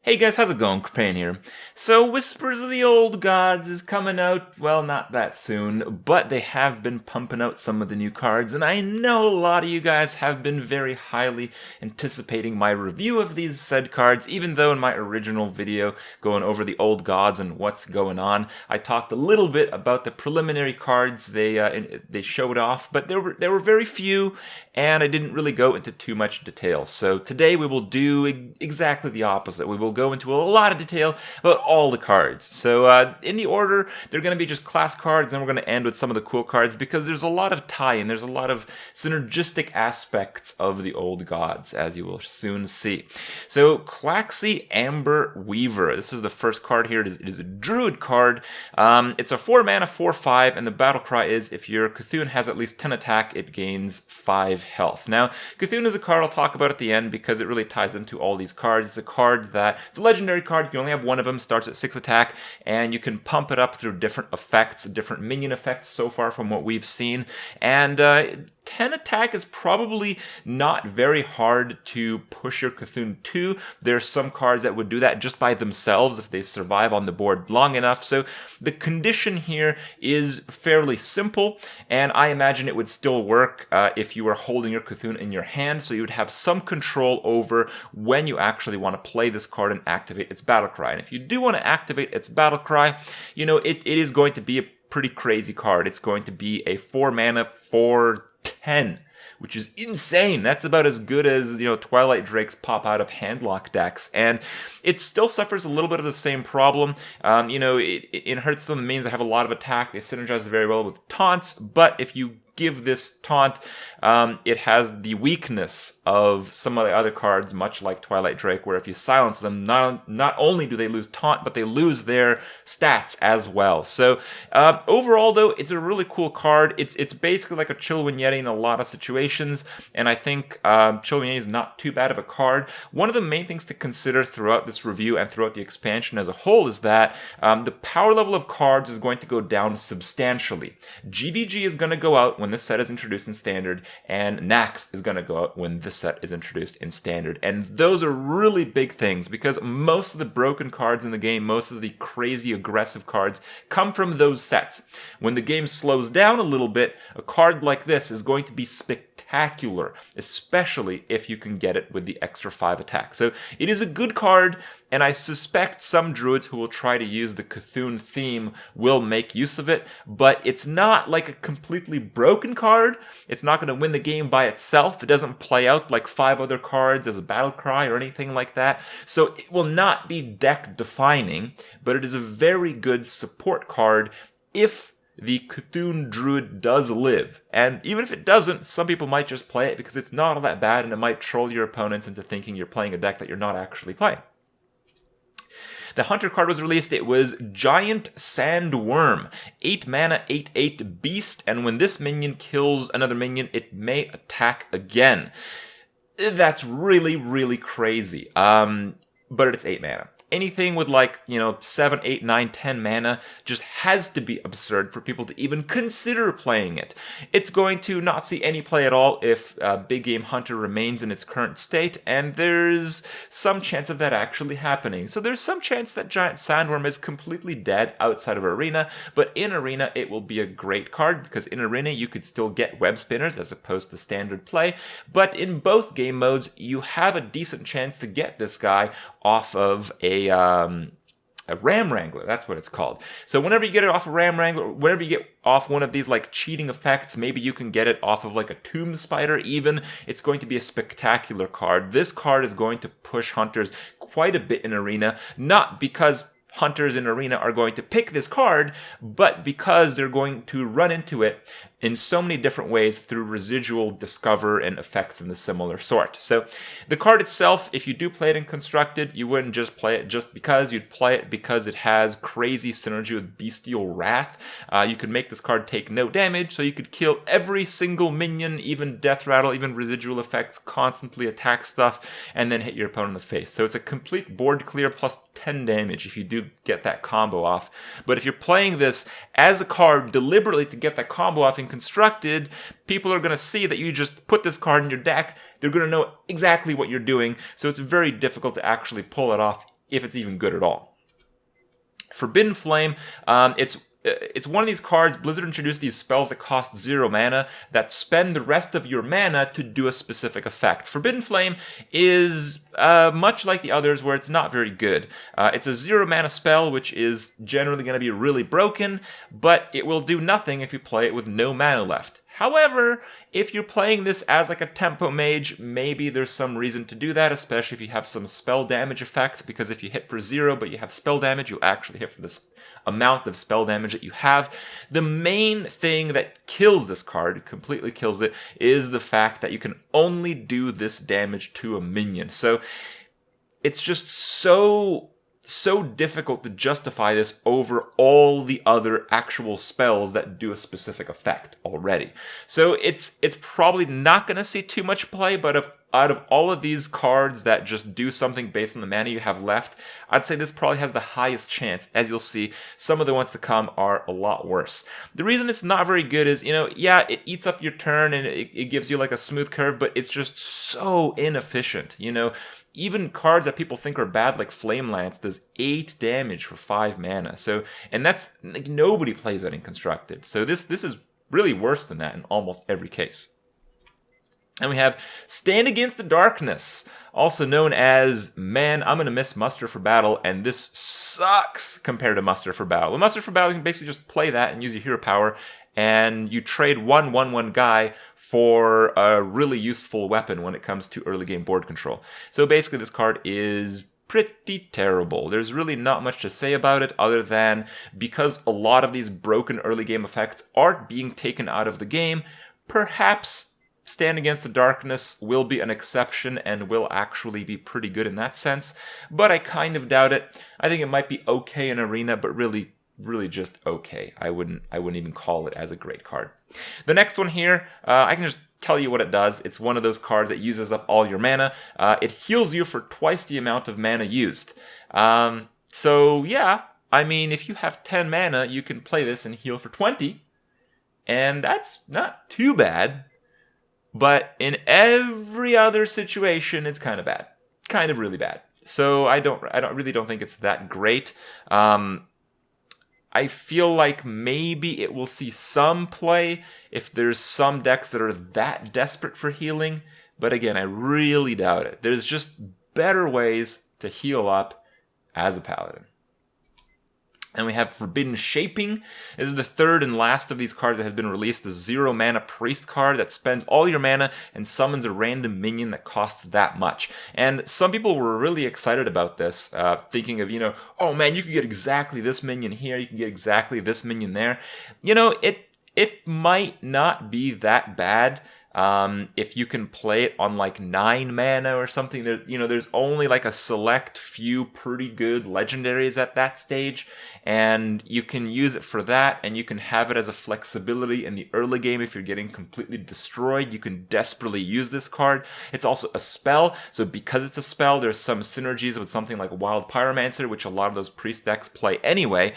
Hey guys, how's it going? Kripparrian here. So, Whispers of the Old Gods is coming out, well, not that soon, but they have been pumping out some of the new cards, and I know a lot of you guys have been very highly anticipating my review of these said cards, even though in my original video going over the Old Gods and what's going on, I talked a little bit about the preliminary cards they showed off, but there were very few, and I didn't really go into too much detail. So today we will do exactly the opposite. We will go into a lot of detail about all the cards. So in the order, they're going to be just class cards, and we're going to end with some of the cool cards because there's a lot of tie-in, there's a lot of synergistic aspects of the Old Gods, as you will soon see. So Claxy Amber Weaver, this is the first card here. It is a Druid card. It's a 4 mana, 4/5, and the battle cry is if your Cthulhu has at least 10 attack, it gains 5 health. Now, Cthulhu is a card I'll talk about at the end because it really ties into all these cards. It's a card that it's a legendary card. You can only have one of them, starts at 6 attack, and you can pump it up through different effects, different minion effects so far from what we've seen. And 10 attack is probably not very hard to push your Cthulhu to. There's some cards that would do that just by themselves if they survive on the board long enough. So the condition here is fairly simple, and I imagine it would still work if you were holding your Cthulhu in your hand, so you would have some control over when you actually want to play this card and activate its Battlecry. And if you do want to activate its Battlecry, you know, it is going to be a pretty crazy card. It's going to be a 4 mana, 4/10, which is insane. That's about as good as, you know, Twilight Drakes pop out of handlock decks. And it still suffers a little bit of the same problem. In Hearthstone, the mains have a lot of attack. They synergize very well with taunts, but if you give this taunt, it has the weakness of some of the other cards, much like Twilight Drake, where if you silence them, not only do they lose taunt, but they lose their stats as well. So overall, though, it's a really cool card. It's basically like a Chillwind Yeti in a lot of situations, and I think Chillwind Yeti is not too bad of a card. One of the main things to consider throughout this review and throughout the expansion as a whole is that the power level of cards is going to go down substantially. GVG is going to go out when this set is introduced in Standard, and Nax is going to go out when this set is introduced in Standard. And those are really big things because most of the broken cards in the game, most of the crazy aggressive cards come from those sets. When the game slows down a little bit, a card like this is going to be spectacular, especially if you can get it with the extra 5 attack. So it is a good card, and I suspect some druids who will try to use the Cthulhu theme will make use of it, but it's not like a completely broken card. It's not going to win the game by itself. It doesn't play out like 5 other cards as a battle cry or anything like that. So it will not be deck defining, but it is a very good support card if the Cthulhu Druid does live. And even if it doesn't, some people might just play it because it's not all that bad, and it might troll your opponents into thinking you're playing a deck that you're not actually playing. The Hunter card was released. It was Giant Sandworm, 8 mana, 8/8 beast, and when this minion kills another minion, it may attack again. That's really, really crazy. But it's 8 mana. Anything with 7, 8, 9, 10 mana just has to be absurd for people to even consider playing it. It's going to not see any play at all if Big Game Hunter remains in its current state, and there's some chance of that actually happening. So there's some chance that Giant Sandworm is completely dead outside of Arena, but in Arena it will be a great card because in Arena you could still get web spinners as opposed to standard play, but in both game modes you have a decent chance to get this guy off of a Ram Wrangler, that's what it's called. So whenever you get it off a Ram Wrangler, whenever you get off one of these cheating effects, maybe you can get it off of a Tomb Spider even, it's going to be a spectacular card. This card is going to push Hunters quite a bit in Arena, not because Hunters in Arena are going to pick this card, but because they're going to run into it in so many different ways through residual, discover, and effects in the similar sort. So the card itself, if you do play it in Constructed, you wouldn't just play it just because, you'd play it because it has crazy synergy with Bestial Wrath. You could make this card take no damage, so you could kill every single minion, even Death Rattle, even residual effects, constantly attack stuff, and then hit your opponent in the face. So it's a complete board clear plus 10 damage if you do get that combo off. But if you're playing this as a card deliberately to get that combo off in Constructed, people are going to see that you just put this card in your deck. They're going to know exactly what you're doing, so it's very difficult to actually pull it off if it's even good at all. Forbidden Flame, it's one of these cards. Blizzard introduced these spells that cost 0 mana that spend the rest of your mana to do a specific effect. Forbidden Flame is much like the others where it's not very good. It's a 0 mana spell, which is generally going to be really broken, but it will do nothing if you play it with no mana left. However, if you're playing this as like a tempo mage, maybe there's some reason to do that, especially if you have some spell damage effects, because if you hit for 0 but you have spell damage, you'll actually hit for this amount of spell damage that you have. The main thing that kills this card, completely kills it, is the fact that you can only do this damage to a minion. So it's just so difficult to justify this over all the other actual spells that do a specific effect already. So it's probably not going to see too much play, but out of all of these cards that just do something based on the mana you have left, I'd say this probably has the highest chance. As you'll see, some of the ones to come are a lot worse. The reason it's not very good is, yeah, it eats up your turn and it gives you like a smooth curve, but it's just so inefficient, Even cards that people think are bad, like Flame Lance, does 8 damage for 5 mana. So, and that's, like, nobody plays that in Constructed. So this is really worse than that in almost every case. And we have Stand Against the Darkness, also known as, man, I'm going to miss Muster for Battle, and this sucks compared to Muster for Battle. With Muster for Battle, you can basically just play that and use your hero power, and you trade 1/1/1 guy for a really useful weapon when it comes to early game board control. So basically this card is pretty terrible. There's really not much to say about it other than because a lot of these broken early game effects aren't being taken out of the game, perhaps Stand Against the Darkness will be an exception and will actually be pretty good in that sense, but I kind of doubt it. I think it might be okay in Arena, but really just okay. I wouldn't even call it as a great card. The next one here, I can just tell you what it does. It's one of those cards that uses up all your mana. It heals you for twice the amount of mana used. So yeah, I mean, if you have 10 mana, you can play this and heal for 20, and that's not too bad. But in every other situation, it's kind of bad, kind of really bad. So I really don't think it's that great. I feel like maybe it will see some play if there's some decks that are that desperate for healing. But again, I really doubt it. There's just better ways to heal up as a paladin. And we have Forbidden Shaping. This is the third and last of these cards that has been released. The 0 mana priest card that spends all your mana and summons a random minion that costs that much. And some people were really excited about this, thinking of, oh man, you can get exactly this minion here, you can get exactly this minion there. It might not be that bad. If you can play it on like 9 mana or something, there's only like a select few pretty good legendaries at that stage, and you can use it for that, and you can have it as a flexibility in the early game. If you're getting completely destroyed, you can desperately use this card. It's also a spell, so because it's a spell, there's some synergies with something like Wild Pyromancer, which a lot of those priest decks play anyway,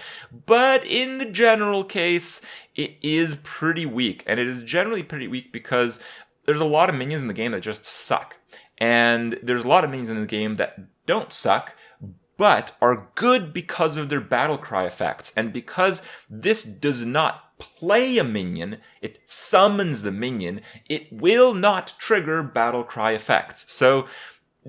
but in the general case, it is pretty weak, and it is generally pretty weak because there's a lot of minions in the game that just suck. And there's a lot of minions in the game that don't suck, but are good because of their Battlecry effects. And because this does not play a minion, it summons the minion, it will not trigger Battlecry effects. So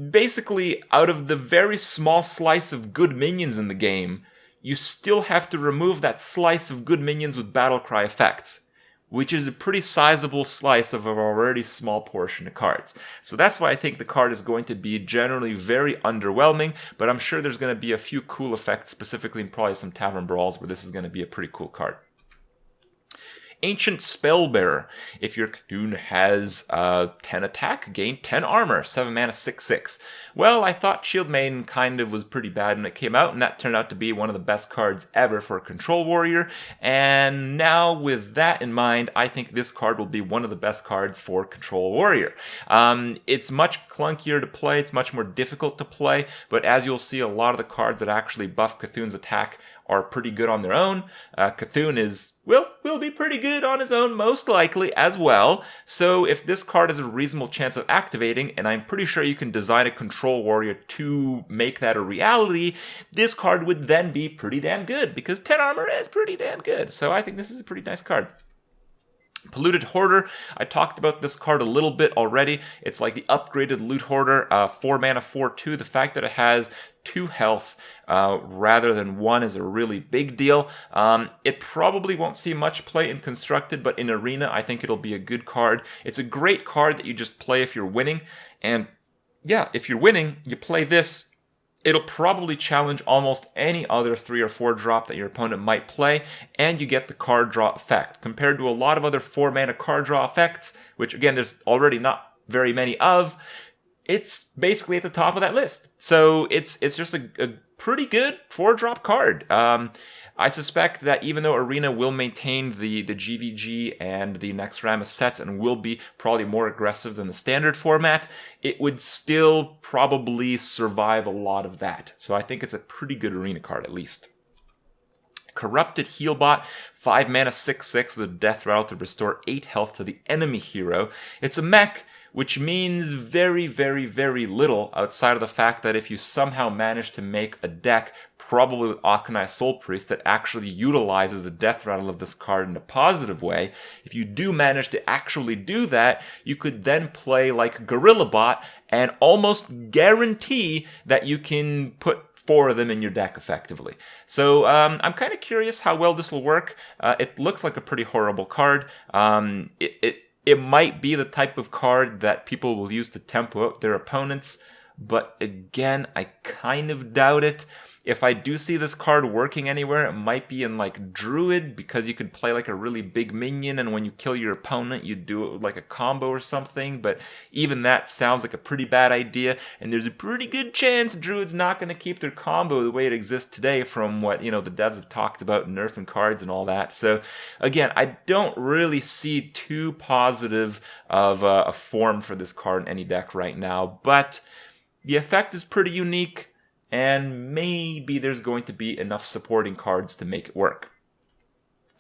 basically, out of the very small slice of good minions in the game, you still have to remove that slice of good minions with Battlecry effects, which is a pretty sizable slice of an already small portion of cards. So that's why I think the card is going to be generally very underwhelming, but I'm sure there's going to be a few cool effects, specifically in probably some Tavern Brawls, where this is going to be a pretty cool card. Ancient Spellbearer. If your Khtoon has 10 attack, gain 10 armor, 7 mana, 6/6. Well, I thought Shield Maiden kind of was pretty bad when it came out, and that turned out to be one of the best cards ever for a Control Warrior. And now, with that in mind, I think this card will be one of the best cards for Control Warrior. It's much clunkier to play, it's much more difficult to play, but as you'll see, a lot of the cards that actually buff Cthulhu's attack are pretty good on their own. Cthulhu will be pretty good on his own, most likely, as well. So if this card has a reasonable chance of activating, and I'm pretty sure you can design a control warrior to make that a reality, this card would then be pretty damn good, because 10 armor is pretty damn good. So I think this is a pretty nice card. Polluted Hoarder, I talked about this card a little bit already. It's like the upgraded Loot Hoarder, 4 mana, 4/2. The fact that it has 2 health rather than 1 is a really big deal. It probably won't see much play in Constructed, but in Arena, I think it'll be a good card. It's a great card that you just play if you're winning. And yeah, if you're winning, you play this. It'll probably challenge almost any other 3 or 4 drop that your opponent might play, and you get the card draw effect. Compared to a lot of other 4 mana card draw effects, which again, there's already not very many of, it's basically at the top of that list. So it's just a pretty good 4-drop card. I suspect that even though Arena will maintain the GVG and the Naxxramas sets and will be probably more aggressive than the standard format, it would still probably survive a lot of that. So I think it's a pretty good Arena card at least. Corrupted Healbot, 5 mana, 6/6 with a Death Rattle to restore 8 health to the enemy hero. It's a mech, which means very, very, very little outside of the fact that if you somehow manage to make a deck, probably with Akanai Soul Priest, that actually utilizes the Death Rattle of this card in a positive way, if you do manage to actually do that, you could then play like Gorilla Bot and almost guarantee that you can put 4 of them in your deck effectively. So I'm kind of curious how well this will work. It looks like a pretty horrible card. It might be the type of card that people will use to tempo out their opponents, but again, I kind of doubt it. If I do see this card working anywhere, it might be in like Druid, because you could play like a really big minion, and when you kill your opponent, you do it with like a combo or something, but even that sounds like a pretty bad idea, and there's a pretty good chance Druid's not going to keep their combo the way it exists today from what, the devs have talked about, nerfing cards and all that. So again, I don't really see too positive of a form for this card in any deck right now, but the effect is pretty unique, and maybe there's going to be enough supporting cards to make it work.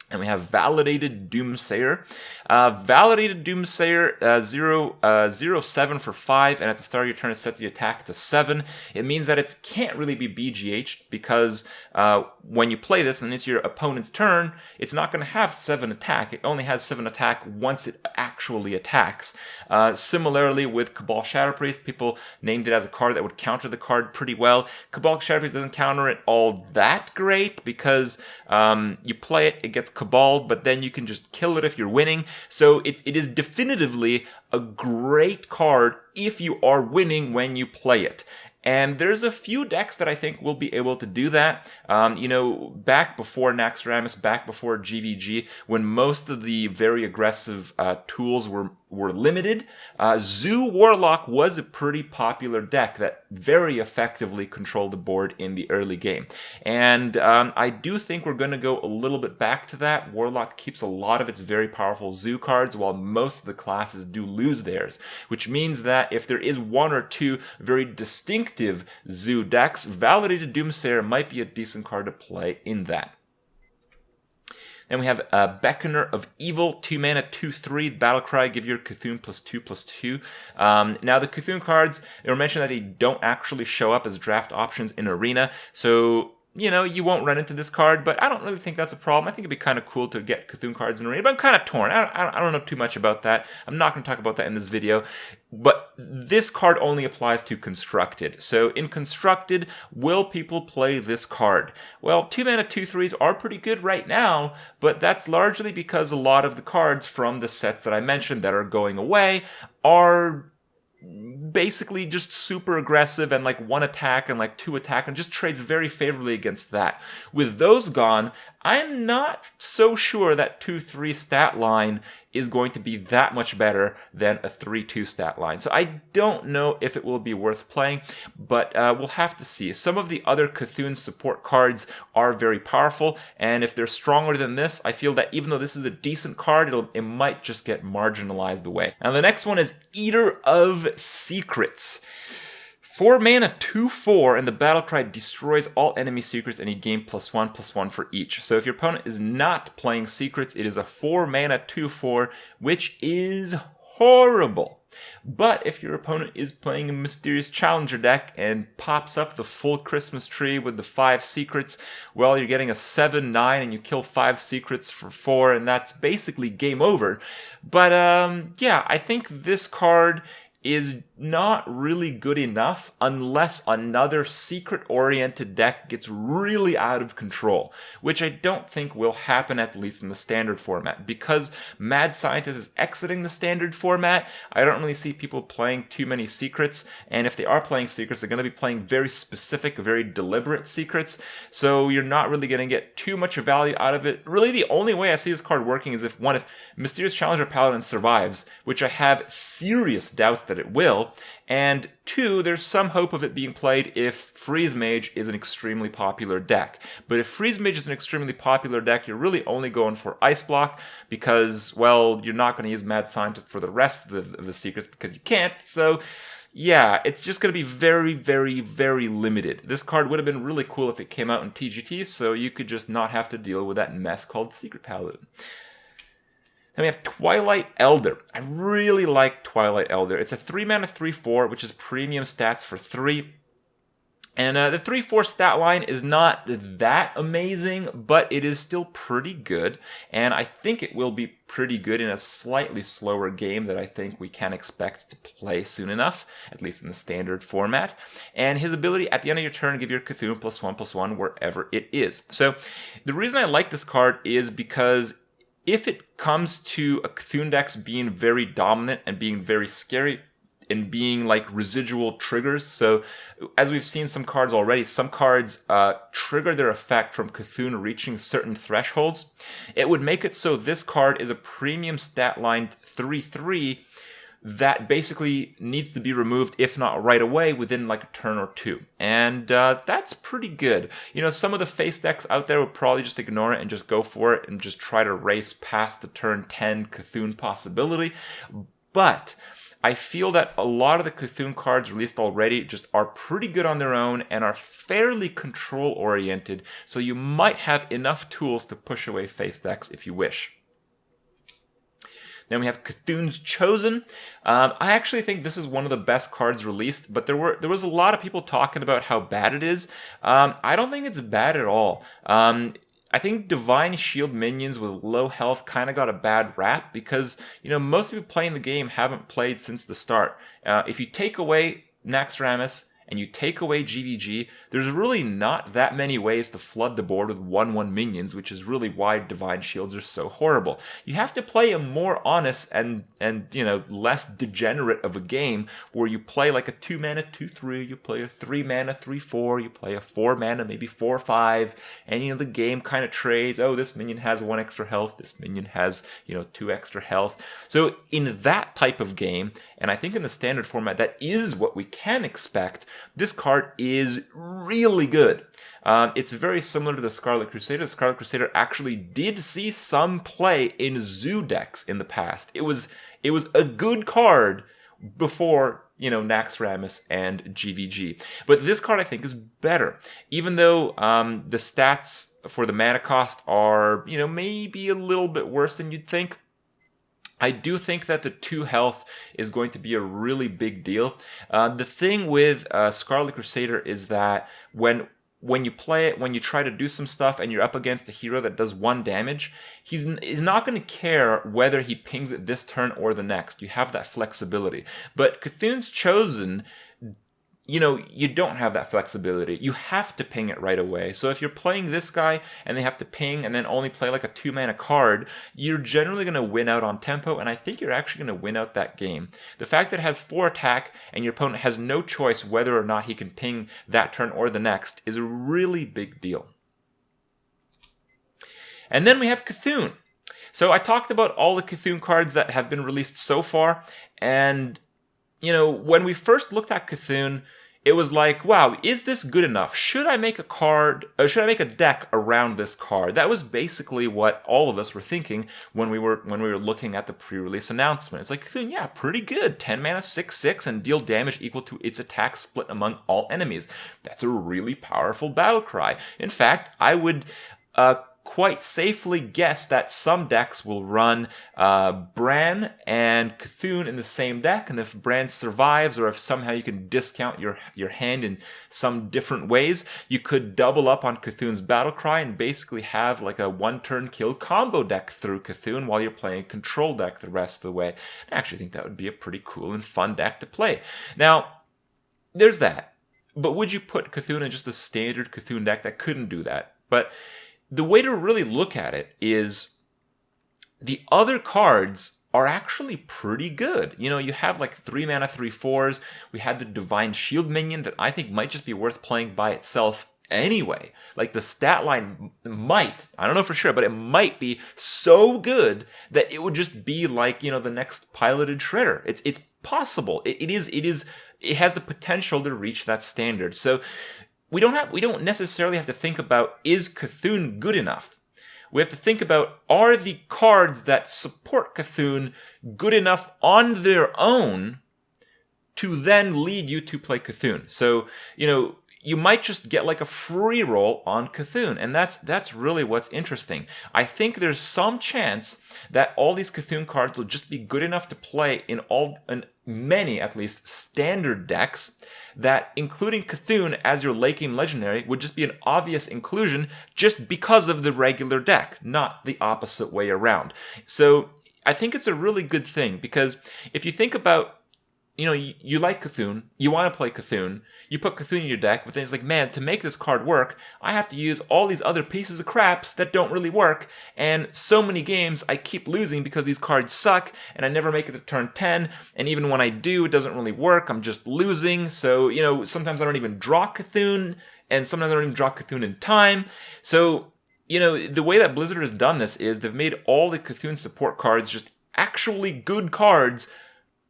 And we have Validated Doomsayer. Validated Doomsayer, 0/7 for 5, and at the start of your turn it sets the attack to 7. It means that it can't really be BGH'd, because when you play this and it's your opponent's turn, it's not going to have 7 attack. It only has 7 attack once it actually attacks. Similarly with Cabal Shadowpriest, people named it as a card that would counter the card pretty well. Cabal Shadowpriest doesn't counter it all that great, because you play it gets Cabal, but then you can just kill it if you're winning. So it is definitively a great card if you are winning when you play it. And there's a few decks that I think will be able to do that. Back before Naxxramas, back before GVG, when most of the very aggressive tools were limited, Zoo Warlock was a pretty popular deck that very effectively controlled the board in the early game. And I do think we're going to go a little bit back to that. Warlock keeps a lot of its very powerful Zoo cards, while most of the classes do lose theirs, which means that if there is 1 or 2 very distinctive Zoo decks, Validated Doomsayer might be a decent card to play in that. Then we have Beckoner of Evil, 2 mana, 2/3, Battlecry, give your Cthulhu +2/2. Now the Cthulhu cards, it were mentioned that they don't actually show up as draft options in Arena, so you won't run into this card, but I don't really think that's a problem. I think it'd be kind of cool to get Cthulhu cards in Arena, but I'm kind of torn. I don't know too much about that. I'm not going to talk about that in this video, but this card only applies to Constructed. So in Constructed, will people play this card? Well, 2 mana, 2/3s are pretty good right now, but that's largely because a lot of the cards from the sets that I mentioned that are going away are basically just super aggressive and like 1 attack and like 2 attack, and just trades very favorably against that. With those gone, I'm not so sure that 2/3 stat line is going to be that much better than a 3/2 stat line. So I don't know if it will be worth playing, but we'll have to see. Some of the other Cthulhu support cards are very powerful, and if they're stronger than this, I feel that even though this is a decent card, it might just get marginalized away. Now the next one is Eater of Secrets. 4 mana, 2/4, and the Battlecry destroys all enemy secrets and you gain +1/+1 for each. So if your opponent is not playing secrets, it is a 4 mana, 2/4, which is horrible. But if your opponent is playing a Mysterious Challenger deck and pops up the full Christmas tree with the 5 secrets, well, you're getting a 7/9 and you kill 5 secrets for 4, and that's basically game over. But yeah, I think this card is not really good enough unless another secret-oriented deck gets really out of control, which I don't think will happen, at least in the standard format. Because Mad Scientist is exiting the standard format, I don't really see people playing too many secrets, and if they are playing secrets, they're going to be playing very specific, very deliberate secrets, so you're not really going to get too much value out of it. Really, the only way I see this card working is if Mysterious Challenger Paladin survives, which I have serious doubts that it will, and 2, there's some hope of it being played if Freeze Mage is an extremely popular deck. But if Freeze Mage is an extremely popular deck, you're really only going for Ice Block because, well, you're not going to use Mad Scientist for the rest of the secrets because you can't, so yeah, it's just going to be very, very, very limited. This card would have been really cool if it came out in TGT, so you could just not have to deal with that mess called Secret Paladin. Then we have Twilight Elder. I really like Twilight Elder. It's a 3 mana 3/4, which is premium stats for 3. And the 3/4 stat line is not that amazing, but it is still pretty good. And I think it will be pretty good in a slightly slower game that I think we can expect to play soon enough, at least in the standard format. And his ability at the end of your turn, give your Cthulhu +1/+1 wherever it is. So the reason I like this card is because if it comes to a Cthulhu deck being very dominant and being very scary and being like residual triggers, so as we've seen some cards already, some cards trigger their effect from Cthulhu reaching certain thresholds, it would make it so this card is a premium stat line 3/3 that basically needs to be removed, if not right away, within like a turn or 2. And that's pretty good. You know, some of the face decks out there would probably just ignore it and just go for it and just try to race past the turn 10 Cthulhu possibility. But I feel that a lot of the Cthulhu cards released already just are pretty good on their own and are fairly control-oriented, so you might have enough tools to push away face decks if you wish. Then we have Cthulhu's Chosen. I actually think this is one of the best cards released, but there was a lot of people talking about how bad it is. I don't think it's bad at all. I think Divine Shield minions with low health kind of got a bad rap because, you know, most people playing the game haven't played since the start. If you take away Naxxramas and you take away GVG, there's really not that many ways to flood the board with 1/1 minions, which is really why Divine Shields are so horrible. You have to play a more honest and you know, less degenerate of a game where you play like a 2 mana 2/3, you play a 3 mana 3/4, you play a 4 mana maybe 4/5, and you know, the game kind of trades, oh, this minion has 1 extra health, this minion has, you know, 2 extra health. So in that type of game, and I think in the standard format, that is what we can expect. This card is really good. It's very similar to the Scarlet Crusader. The Scarlet Crusader actually did see some play in Zoo decks in the past. It was a good card before, you know, Naxxramas and GVG. But this card I think is better. Even though the stats for the mana cost are, you know, maybe a little bit worse than you'd think, I do think that the 2 health is going to be a really big deal. The thing with Scarlet Crusader is that when you play it, when you try to do some stuff and you're up against a hero that does 1 damage, he's not going to care whether he pings it this turn or the next. You have that flexibility. But Cthulhu's Chosen, you know, you don't have that flexibility. You have to ping it right away. So if you're playing this guy and they have to ping and then only play like a 2 mana card, you're generally going to win out on tempo, and I think you're actually going to win out that game. The fact that it has 4 attack and your opponent has no choice whether or not he can ping that turn or the next is a really big deal. And then we have Cthulhu. So I talked about all the Cthulhu cards that have been released so far, and you know, when we first looked at Cthulhu, it was like, wow, is this good enough? Should I make a card, or should I make a deck around this card? That was basically what all of us were thinking when we were looking at the pre-release announcement. It's like, Cthulhu, yeah, pretty good. 10 mana, 6/6, and deal damage equal to its attack split among all enemies. That's a really powerful battle cry. In fact, I would quite safely guess that some decks will run Bran and Cthulhu in the same deck, and if Bran survives, or if somehow you can discount your hand in some different ways, you could double up on Cthulhu's Battlecry and basically have like a one-turn kill combo deck through Cthulhu while you're playing control deck the rest of the way. I actually think that would be a pretty cool and fun deck to play. Now, there's that. But would you put Cthulhu in just a standard Cthulhu deck that couldn't do that? But the way to really look at it is the other cards are actually pretty good. You know, you have like 3 mana, 3/4s. We had the Divine Shield minion that I think might just be worth playing by itself anyway. Like the stat line might, I don't know for sure, but it might be so good that it would just be like, you know, the next piloted shredder. It's possible. It has the potential to reach that standard. So we don't necessarily have to think about, is Cthulhu good enough? We have to think about, are the cards that support Cthulhu good enough on their own to then lead you to play Cthulhu? So, you know, you might just get like a free roll on Cthulhu, and that's really what's interesting. I think there's some chance that all these Cthulhu cards will just be good enough to play in many, at least, standard decks, that including Cthulhu as your late game legendary would just be an obvious inclusion just because of the regular deck, not the opposite way around. So I think it's a really good thing, because if you think about, you know, you like Cthulhu, you want to play Cthulhu, you put Cthulhu in your deck, but then it's like, man, to make this card work, I have to use all these other pieces of craps that don't really work, and so many games I keep losing because these cards suck, and I never make it to turn 10, and even when I do, it doesn't really work, I'm just losing, so, you know, sometimes I don't even draw Cthulhu, and sometimes I don't even draw Cthulhu in time, so, you know, the way that Blizzard has done this is they've made all the Cthulhu support cards just actually good cards,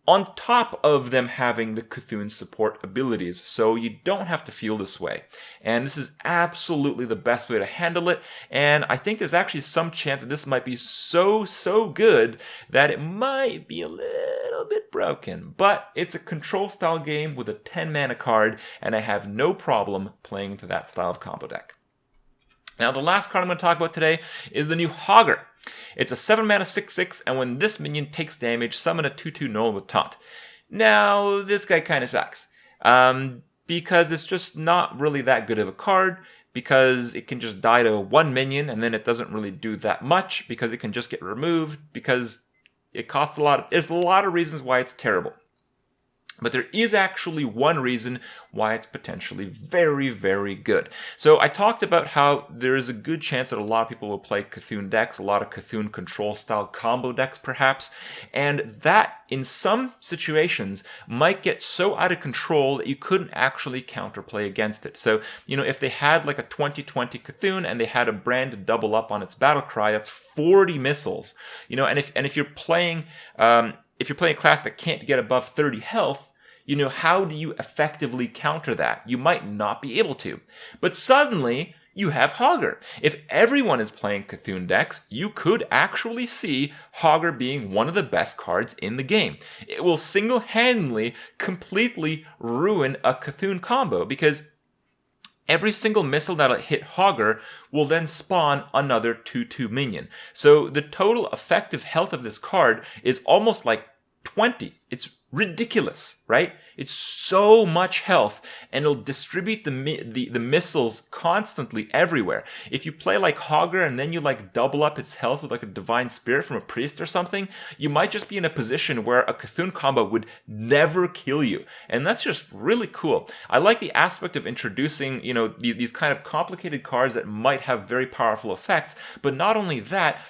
on top of them having the Cthulhu support abilities, so you don't have to feel this way. And this is absolutely the best way to handle it, and I think there's actually some chance that this might be so good that it might be a little bit broken. But it's a control style game with a 10 mana card, and I have no problem playing into that style of combo deck. Now the last card I'm going to talk about today is the new Hogger. It's a 7 mana 6/6, and when this minion takes damage, summon a 2/2 Null with Taunt. Now, this guy kind of sucks, because it's just not really that good of a card, because it can just die to one minion, and then it doesn't really do that much, because it can just get removed, because it costs a lot. There's a lot of reasons why it's terrible. But there is actually one reason why it's potentially very good. So I talked about how there is a good chance that a lot of people will play Cthulhu decks, a lot of Cthulhu control style combo decks perhaps, and that in some situations might get so out of control that you couldn't actually counterplay against it. So, you know, if they had like a 20/20 Cthulhu and they had a brand to double up on its Battlecry, that's 40 missiles. You know, and if you're playing if you're playing a class that can't get above 30 health, you know, how do you effectively counter that? You might not be able to. But suddenly, you have Hogger. If everyone is playing Cthulhu decks, you could actually see Hogger being one of the best cards in the game. It will single-handedly, completely ruin a Cthulhu combo, because every single missile that'll hit Hogger will then spawn another 2/2 minion. So the total effective health of this card is almost like 20. It's ridiculous, right? It's so much health, and it'll distribute the missiles constantly everywhere. If you play like Hogger and then you like double up its health with like a Divine Spirit from a priest or something, you might just be in a position where a Cthulhu combo would never kill you. And that's just really cool. I like the aspect of introducing, you know, these kind of complicated cards that might have very powerful effects, but not only that,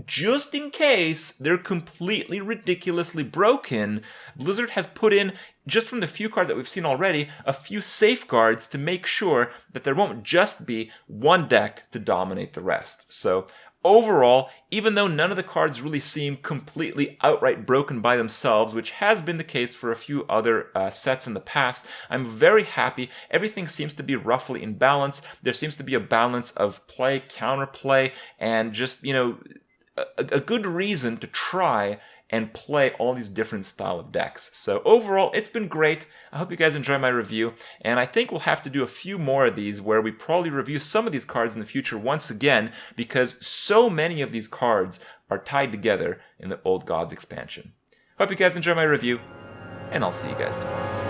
just in case they're completely ridiculously broken, Blizzard has put in, just from the few cards that we've seen already, a few safeguards to make sure that there won't just be one deck to dominate the rest. So overall, even though none of the cards really seem completely outright broken by themselves, which has been the case for a few other sets in the past, I'm very happy. Everything seems to be roughly in balance. There seems to be a balance of play, counterplay, and just, you know, a good reason to try and play all these different style of decks. So overall, it's been great. I hope you guys enjoy my review, and I think we'll have to do a few more of these where we probably review some of these cards in the future once again, because so many of these cards are tied together in the Old Gods expansion. Hope you guys enjoy my review, and I'll see you guys tomorrow.